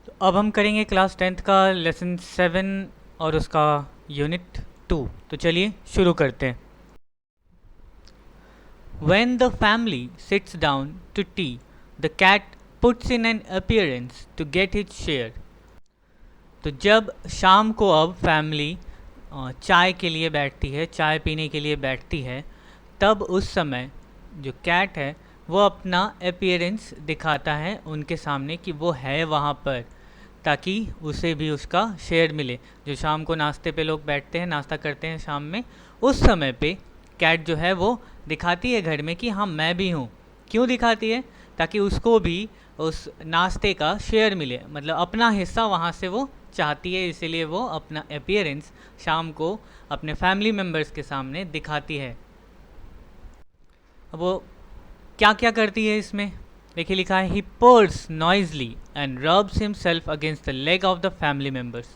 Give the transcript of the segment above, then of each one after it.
तो अब हम करेंगे क्लास 10th का लेसन 7 और उसका यूनिट 2। तो चलिए शुरू करते हैं। When the family sits down to tea, the cat puts in an appearance to get its share। तो जब शाम को अब फैमिली चाय के लिए बैठती है, चाय पीने के लिए बैठती है, तब उस समय जो कैट है वो अपना अपीयरेंस दिखाता है उनके सामने कि वो है वहाँ पर, ताकि उसे भी उसका शेयर मिले। जो शाम को नाश्ते पे लोग बैठते हैं, नाश्ता करते हैं शाम में, उस समय पे कैट जो है वो दिखाती है घर में कि हाँ मैं भी हूँ। क्यों दिखाती है? ताकि उसको भी उस नाश्ते का शेयर मिले, मतलब अपना हिस्सा वहाँ से वो चाहती है। इसीलिए वो अपना अपीयरेंस शाम को अपने फैमिली मेम्बर्स के सामने दिखाती है। अब वो क्या क्या करती है इसमें देखिए, लिखा है he purrs noisily and rubs himself against the leg of the family members.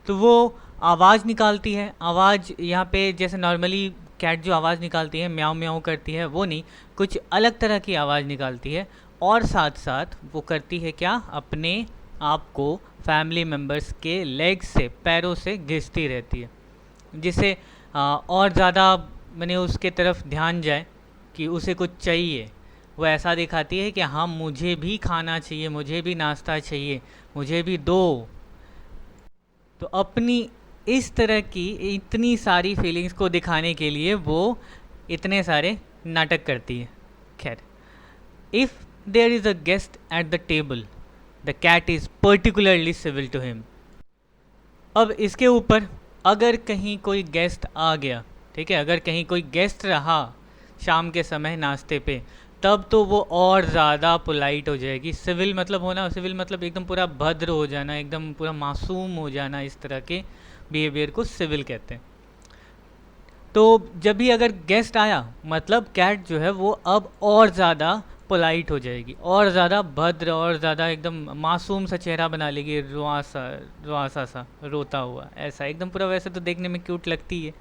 तो वो आवाज़ निकालती है। आवाज़ यहाँ पे जैसे नॉर्मली कैट जो आवाज़ निकालती है म्याऊं म्याऊं करती है, वो नहीं, कुछ अलग तरह की आवाज़ निकालती है। और साथ साथ वो करती है क्या, अपने आप को फैमिली मेम्बर्स के लेग से, पैरों से घिसती रहती है, जिससे और ज़्यादा मैंने उसके तरफ ध्यान जाए कि उसे कुछ चाहिए। वो ऐसा दिखाती है कि हाँ मुझे भी खाना चाहिए, मुझे भी नाश्ता चाहिए, मुझे भी दो। तो अपनी इस तरह की इतनी सारी फीलिंग्स को दिखाने के लिए वो इतने सारे नाटक करती है। खैर, if there is a guest at the table, the cat is particularly civil to him. अब इसके ऊपर अगर कहीं कोई गेस्ट आ गया, ठीक है, अगर कहीं कोई गेस्ट रहा शाम के समय नाश्ते पे, तब तो वो और ज़्यादा पोलाइट हो जाएगी। सिविल मतलब होना, सिविल मतलब एकदम पूरा भद्र हो जाना, एकदम पूरा मासूम हो जाना। इस तरह के बिहेवियर को सिविल कहते हैं। तो जब भी अगर गेस्ट आया, मतलब कैट जो है वो अब और ज़्यादा पोलाइट हो जाएगी, और ज़्यादा भद्र, और ज़्यादा एकदम मासूम सा चेहरा बना लेगी, रुआसा रुआसा सा रोता हुआ, ऐसा एकदम पूरा। वैसे तो देखने में क्यूट लगती है,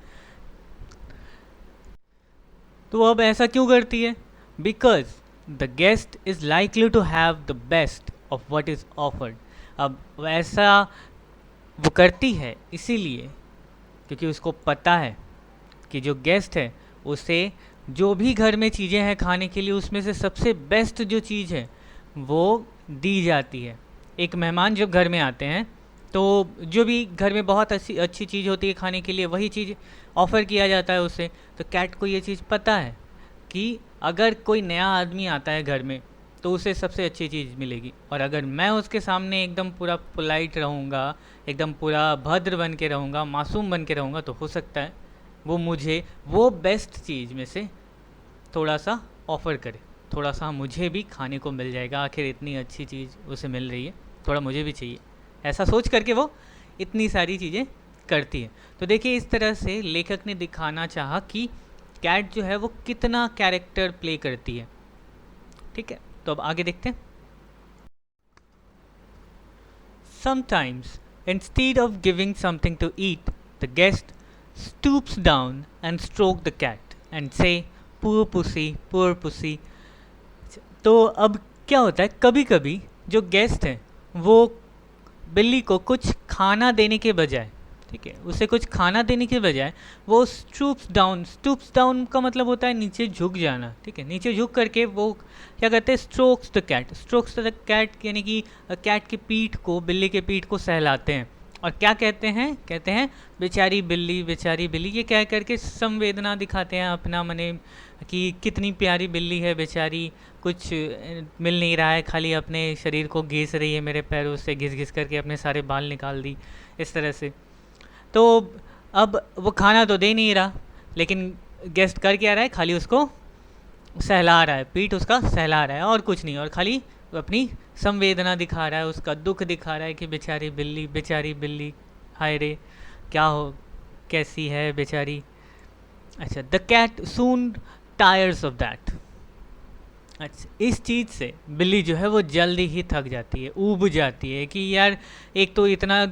तो अब ऐसा क्यों करती है? Because the guest is likely to have the best of what is offered. अब ऐसा वो करती है इसीलिए क्योंकि उसको पता है कि जो गेस्ट है उसे जो भी घर में चीज़ें हैं खाने के लिए, उसमें से सबसे बेस्ट जो चीज़ है वो दी जाती है। एक मेहमान जब घर में आते हैं तो जो भी घर में बहुत अच्छी अच्छी चीज़ होती है खाने के लिए, वही चीज़ ऑफ़र किया जाता है उसे। तो कैट को ये चीज़ पता है कि अगर कोई नया आदमी आता है घर में तो उसे सबसे अच्छी चीज़ मिलेगी, और अगर मैं उसके सामने एकदम पूरा पोलाइट रहूँगा, एकदम पूरा भद्र बन के रहूँगा, मासूम बन के रहूँगा, तो हो सकता है वो मुझे वो बेस्ट चीज़ में से थोड़ा सा ऑफ़र करे, थोड़ा सा मुझे भी खाने को मिल जाएगा। आखिर इतनी अच्छी चीज़ उसे मिल रही है, थोड़ा मुझे भी चाहिए। ऐसा सोच करके वो इतनी सारी चीज़ें करती है। तो देखिए, इस तरह से लेखक ने दिखाना चाहा कि कैट जो है वो कितना कैरेक्टर प्ले करती है। ठीक है, तो अब आगे देखते हैं। Sometimes instead of giving something to eat, the guest stoops down and stroke the cat and say poor pussy, poor pussy। तो अब क्या होता है, कभी कभी जो गेस्ट हैं वो बिल्ली को कुछ खाना देने के बजाय, ठीक है, उसे कुछ खाना देने के बजाय वो स्टूप्स डाउन का मतलब होता है नीचे झुक जाना। ठीक है, नीचे झुक करके वो क्या करते हैं, स्ट्रोक्स द कैट, यानी कि कैट की पीठ को, बिल्ली के पीठ को सहलाते हैं। और क्या कहते हैं, कहते हैं बेचारी बिल्ली, बेचारी बिल्ली, ये कह करके संवेदना दिखाते हैं अपना, मने कि कितनी प्यारी बिल्ली है बेचारी, कुछ मिल नहीं रहा है, खाली अपने शरीर को घिस रही है, मेरे पैरों से घिस घिस करके अपने सारे बाल निकाल दी, इस तरह से। तो अब वो खाना तो दे नहीं रहा, लेकिन गेस्ट कर क्या रहा है, खाली उसको सहला रहा है, पीठ उसका सहला रहा है, और कुछ नहीं, और खाली अपनी संवेदना दिखा रहा है, उसका दुख दिखा रहा है कि बेचारी बिल्ली, बेचारी बिल्ली, हाय रे, क्या हो, कैसी है बेचारी। अच्छा, the cat soon tires of that. अच्छा, इस चीज़ से बिल्ली जो है वो जल्दी ही थक जाती है, ऊब जाती है कि यार एक तो इतना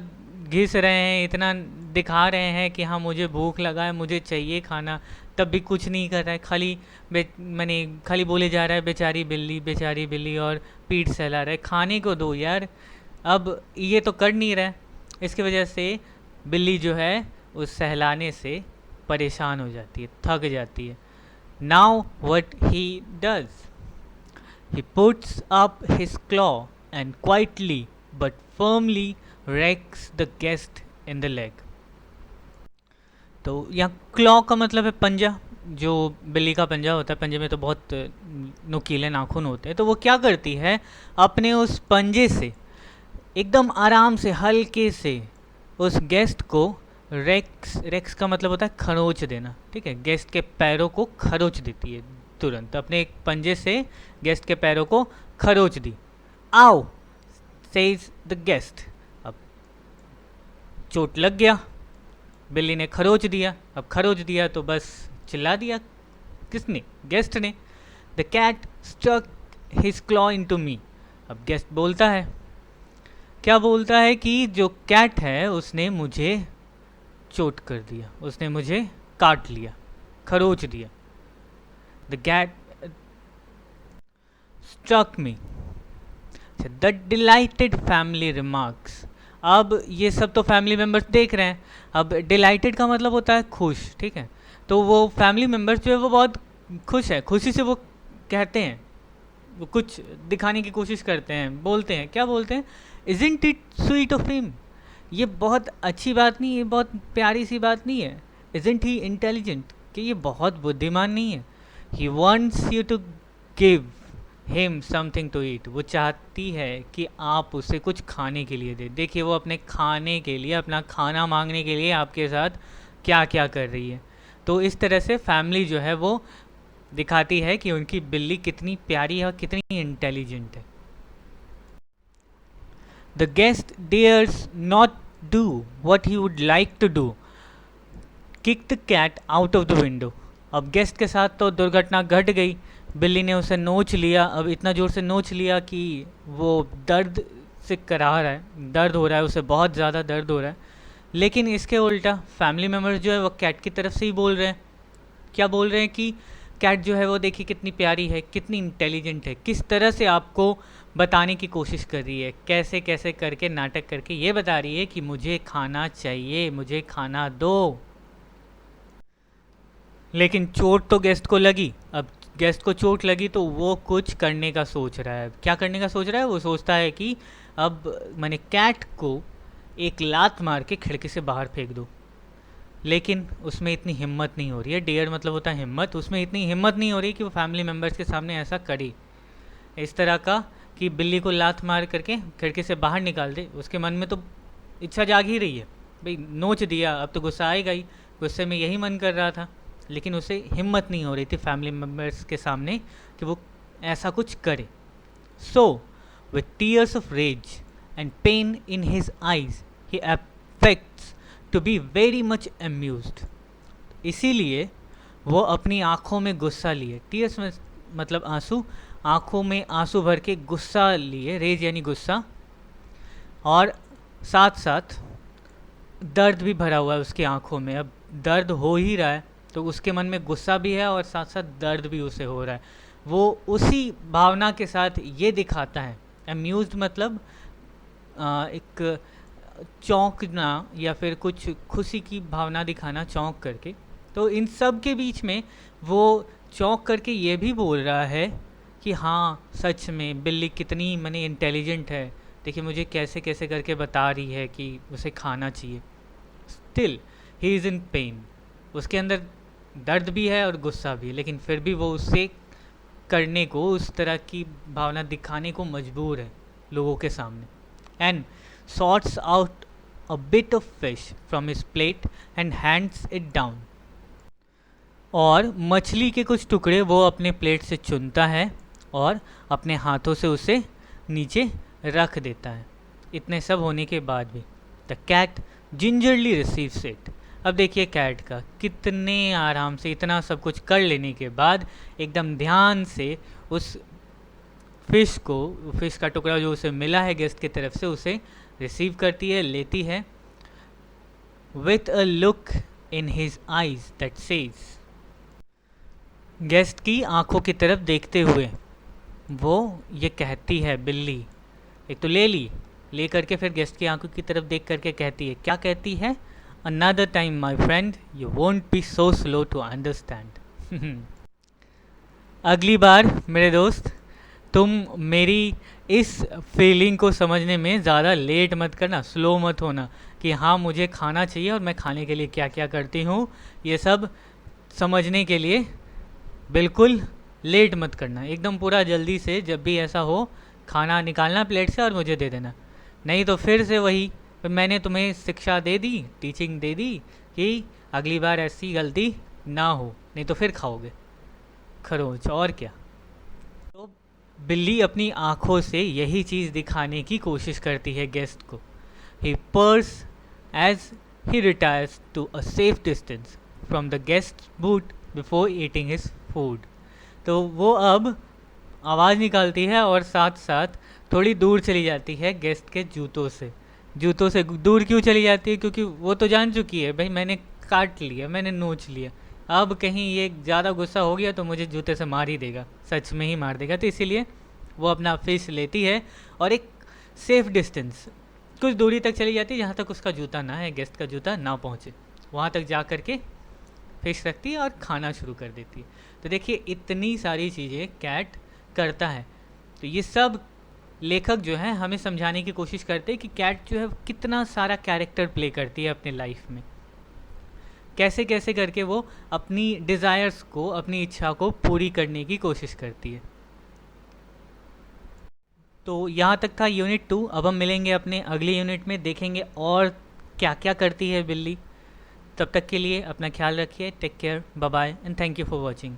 घिस रहे हैं, इतना दिखा रहे हैं कि हाँ मुझे भूख लगा है, मुझे चाहिए खाना, तब भी कुछ नहीं कर रहा है, खाली मैंने खाली बोले जा रहा है बेचारी बिल्ली, बेचारी बिल्ली, और पीठ सहला रहा है, खाने को दो यार, अब ये तो कर नहीं रहा है, इसकी वजह से बिल्ली जो है उस सहलाने से परेशान हो जाती है, थक जाती है. Now what he does, he puts up his claw and quietly but firmly rakes the guest in the leg. तो यहाँ क्लॉ का मतलब है पंजा. जो बिल्ली का पंजा होता है, पंजे में तो बहुत नुकीले नाखून होते हैं. तो वो क्या करती है, अपने उस पंजे से एकदम आराम से हल्के से उस गेस्ट को रेक्स, रेक्स का मतलब होता है खरोच देना, ठीक है, गेस्ट के पैरों को खरोच देती है तुरंत. अपने एक पंजे से गेस्ट के पैरों को खरोच दी. आओ सेज द गेस्ट. अब चोट लग गया, बिल्ली ने खरोच दिया. अब खरोच दिया तो बस चिल्ला दिया. किसने? गेस्ट ने. The cat stuck his claw into me. अब गेस्ट बोलता है, क्या बोलता है कि जो कैट है उसने मुझे चोट कर दिया, उसने मुझे काट लिया, खरोच दिया. The cat struck me. The delighted family remarks. अब ये सब तो फैमिली मेम्बर्स देख रहे हैं. अब डिलाइटेड का मतलब होता है खुश, ठीक है. तो वो फैमिली मेम्बर्स जो है वो बहुत खुश है, खुशी से वो कहते हैं, वो कुछ दिखाने की कोशिश करते हैं, बोलते हैं. क्या बोलते हैं? Isn't it sweet of him. ये बहुत अच्छी बात नहीं है, बहुत प्यारी सी बात नहीं है. इज़न्ट ही इंटेलिजेंट, कि ये बहुत बुद्धिमान नहीं है. He wants you to give him something to eat. वो चाहती है कि आप उसे कुछ खाने के लिए दे. देखिए वो अपने खाने के लिए, अपना खाना मांगने के लिए आपके साथ क्या क्या कर रही है. तो इस तरह से फैमिली जो है वो दिखाती है कि उनकी बिल्ली कितनी प्यारी है और कितनी इंटेलिजेंट है. The guest dares not do what he would like to do. Kick the cat out of the window. अब गेस्ट के साथ तो दुर्घटना घट गई. बिल्ली ने उसे नोच लिया. अब इतना ज़ोर से नोच लिया कि वो दर्द से करा रहा है, दर्द हो रहा है उसे, बहुत ज़्यादा दर्द हो रहा है. लेकिन इसके उल्टा फैमिली मेम्बर्स जो है वो कैट की तरफ से ही बोल रहे हैं. क्या बोल रहे हैं कि कैट जो है वो देखिए कितनी प्यारी है, कितनी इंटेलिजेंट है, किस तरह से आपको बताने की कोशिश कर रही है, कैसे कैसे करके नाटक करके ये बता रही है कि मुझे खाना चाहिए, मुझे खाना दो. लेकिन चोट तो गेस्ट को लगी. अब गेस्ट को चोट लगी तो वो कुछ करने का सोच रहा है. क्या करने का सोच रहा है? वो सोचता है कि अब मैंने कैट को एक लात मार के खिड़की से बाहर फेंक दूँ. लेकिन उसमें इतनी हिम्मत नहीं हो रही है. डेयर मतलब होता है हिम्मत. उसमें इतनी हिम्मत नहीं हो रही कि वो फैमिली मेम्बर्स के सामने ऐसा करे, इस तरह का कि बिल्ली को लात मार करके खिड़की से बाहर निकाल दे. उसके मन में तो इच्छा जाग ही रही है, भाई नोच दिया, अब तो गुस्सा आएगा ही. गुस्से में यही मन कर रहा था, लेकिन उसे हिम्मत नहीं हो रही थी फैमिली मेम्बर्स के सामने कि वो ऐसा कुछ करे. So with tears of rage and pain in his eyes he affects to be very much amused. इसीलिए वो अपनी आँखों में गुस्सा लिए. टीयर्स में मतलब आंसू, आँखों में आंसू भर के गुस्सा लिए. रेज यानी गुस्सा, और साथ साथ दर्द भी भरा हुआ है उसकी आँखों में. अब दर्द हो ही रहा है तो उसके मन में गुस्सा भी है और साथ साथ दर्द भी उसे हो रहा है. वो उसी भावना के साथ ये दिखाता है. अम्यूज्ड मतलब एक चौंकना या फिर कुछ खुशी की भावना दिखाना चौंक करके. तो इन सब के बीच में वो चौंक करके ये भी बोल रहा है कि हाँ सच में बिल्ली कितनी मने इंटेलिजेंट है, देखिए मुझे कैसे कैसे करके बता रही है कि उसे खाना चाहिए. Still he is in pen. उसके अंदर दर्द भी है और गुस्सा भी है, लेकिन फिर भी वो उसे करने को, उस तरह की भावना दिखाने को मजबूर है लोगों के सामने. And sorts out a bit of fish from his plate and hands it down. और मछली के कुछ टुकड़े वो अपने प्लेट से चुनता है और अपने हाथों से उसे नीचे रख देता है. इतने सब होने के बाद भी the cat gingerly receives it. अब देखिए कैट का कितने आराम से इतना सब कुछ कर लेने के बाद एकदम ध्यान से उस फिश को, फिश का टुकड़ा जो उसे मिला है गेस्ट की तरफ से, उसे रिसीव करती है, लेती है. With a look in his eyes that says. Guest की आंखों की तरफ देखते हुए वो ये कहती है बिल्ली, एक तो ले ली, ले करके फिर गेस्ट की आंखों की तरफ देख करके कहती है, क्या कहती है? Another time my friend, you won't be so slow to understand. अगली बार मेरे दोस्त, तुम मेरी इस फीलिंग को समझने में ज़्यादा लेट मत करना, स्लो मत होना कि हाँ मुझे खाना चाहिए और मैं खाने के लिए क्या क्या करती हूँ, ये सब समझने के लिए बिल्कुल लेट मत करना। एकदम पूरा जल्दी से जब भी ऐसा हो खाना निकालना प्लेट से और मुझे दे देना। नहीं तो फिर से वही, फिर मैंने तुम्हें शिक्षा दे दी, टीचिंग दे दी कि अगली बार ऐसी गलती ना हो, नहीं तो फिर खाओगे खरोच और क्या। तो बिल्ली अपनी आँखों से यही चीज़ दिखाने की कोशिश करती है गेस्ट को। He purrs as he retires to a safe distance from the guest boot before eating his food. तो वो अब आवाज़ निकालती है और साथ साथ थोड़ी दूर चली जाती है गेस्ट के जूतों से। जूतों से दूर क्यों चली जाती है? क्योंकि वो तो जान चुकी है भाई मैंने काट लिया, मैंने नोच लिया, अब कहीं ये ज़्यादा गुस्सा हो गया तो मुझे जूते से मार ही देगा, सच में ही मार देगा। तो इसीलिए वो अपना फिश लेती है और एक सेफ डिस्टेंस कुछ दूरी तक चली जाती है जहाँ तक उसका जूता ना है, गेस्ट का जूता ना पहुँचे, वहाँ तक जा कर के फिश रखती है और खाना शुरू कर देती है। तो देखिए इतनी सारी चीज़ें कैट करता है। तो ये सब लेखक जो है हमें समझाने की कोशिश करते हैं कि कैट जो है कितना सारा कैरेक्टर प्ले करती है अपने लाइफ में, कैसे कैसे करके वो अपनी डिज़ायर्स को, अपनी इच्छा को पूरी करने की कोशिश करती है। तो यहाँ तक था यूनिट 2। अब हम मिलेंगे अपने अगले यूनिट में, देखेंगे और क्या क्या करती है बिल्ली। तब तक के लिए अपना ख्याल रखिए, take care, bye bye and thank you for watching.